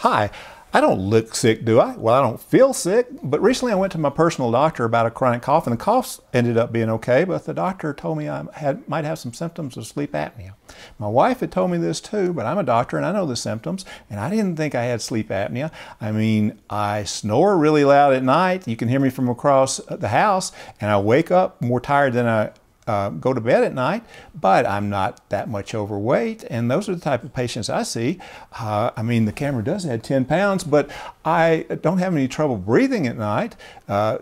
Hi, I don't look sick, do I? Well, I don't feel sick, but recently I went to my personal doctor about a chronic cough, and the cough ended up being okay, but the doctor told me I might have some symptoms of sleep apnea. My wife had told me this too, but I'm a doctor and I know the symptoms, and I didn't think I had sleep apnea. I mean, I snore really loud at night. You can hear me from across the house, and I wake up more tired than I go to bed at night, but I'm not that much overweight, and those are the type of patients I see. I mean, the camera does add 10 pounds, but I don't have any trouble breathing at night.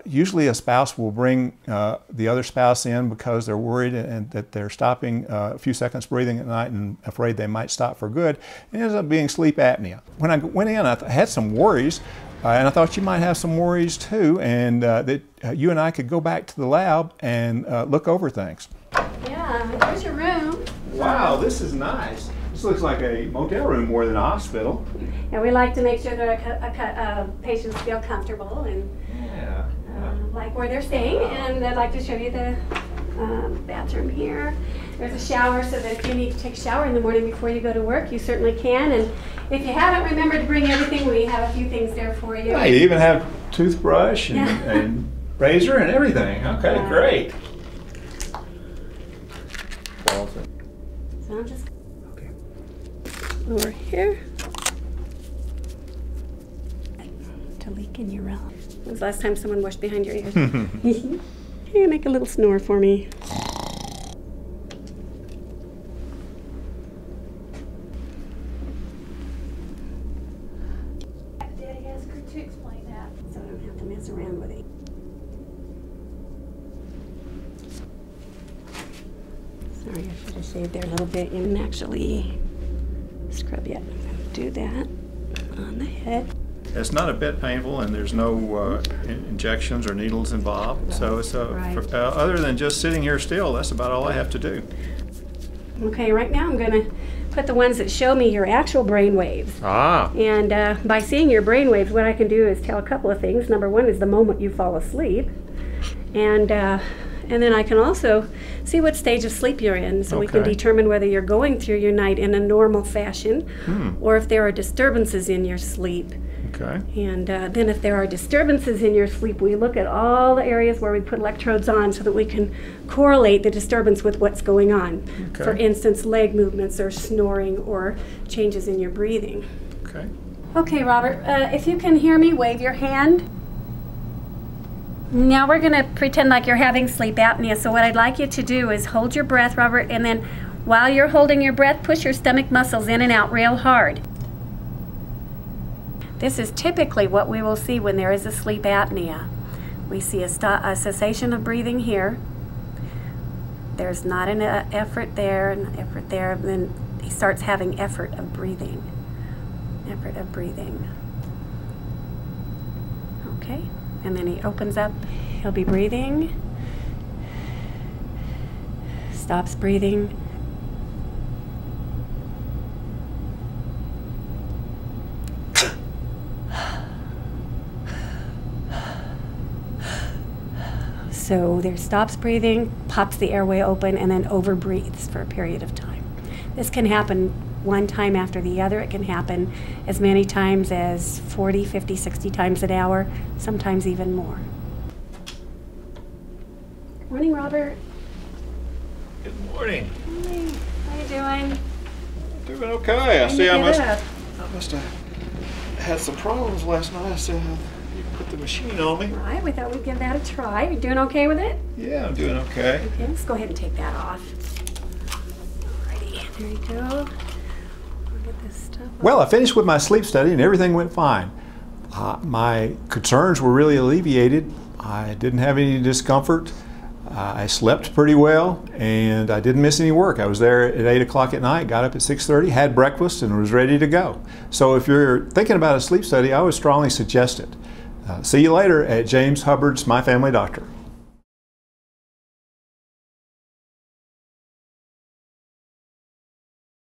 Usually a spouse will bring the other spouse in because they're worried and that they're stopping a few seconds breathing at night and afraid they might stop for good. It ends up being sleep apnea. When I went in, I had some worries. And I thought you might have some worries too, and that you and I could go back to the lab and look over things. Yeah, here's your room. Wow, this is nice. This looks like a motel room more than a hospital. Yeah, we like to make sure that patients feel comfortable and like where they're staying. And I'd like to show you the bathroom here. There's a shower, so that if you need to take a shower in the morning before you go to work, you certainly can. And if you haven't remembered to bring everything, we have a few things there for you. Yeah, you even have toothbrush and razor and everything. Okay, great. So I'm just over here to leak in your realm. When was the last time someone washed behind your ears? Here, make a little snore for me. Daddy asked her to explain that. So I don't have to mess around with it. Sorry, I should have shaved there a little bit. You can actually scrub yet. I'm going to do that on the head. It's not a bit painful, and there's no injections or needles involved. Right. So it's other than just sitting here still, that's about all I have to do. Okay, right now I'm going to put the ones that show me your actual brain waves. And by seeing your brain waves, what I can do is tell a couple of things. Number one is the moment you fall asleep, and then I can also see what stage of sleep you're in, so we can determine whether you're going through your night in a normal fashion or if there are disturbances in your sleep. Okay. And then if there are disturbances in your sleep, we look at all the areas where we put electrodes on so that we can correlate the disturbance with what's going on. Okay. For instance, leg movements or snoring or changes in your breathing. Okay. Okay, Robert, if you can hear me, wave your hand. Now we're going to pretend like you're having sleep apnea. So what I'd like you to do is hold your breath, Robert, and then while you're holding your breath, push your stomach muscles in and out real hard. This is typically what we will see when there is a sleep apnea. We see a cessation of breathing here. There's not an effort there, and then he starts having effort of breathing. Effort of breathing. Okay, and then he opens up. He'll be breathing. Stops breathing. So there stops breathing, pops the airway open, and then overbreathes for a period of time. This can happen one time after the other. It can happen as many times as 40, 50, 60 times an hour, sometimes even more. Morning, Robert. Good morning. Morning. How you doing? Doing okay. I see I must have had some problems last night. So you put the machine on me. Right, we thought we'd give that a try. You doing okay with it? Yeah, I'm doing okay. Okay, let's go ahead and take that off. Alrighty, there you go. Get this stuff off. Well, I finished with my sleep study and everything went fine. My concerns were really alleviated. I didn't have any discomfort. I slept pretty well, and I didn't miss any work. I was there at 8 o'clock at night, got up at 6:30, had breakfast, and was ready to go. So if you're thinking about a sleep study, I would strongly suggest it. See you later at James Hubbard's My Family Doctor.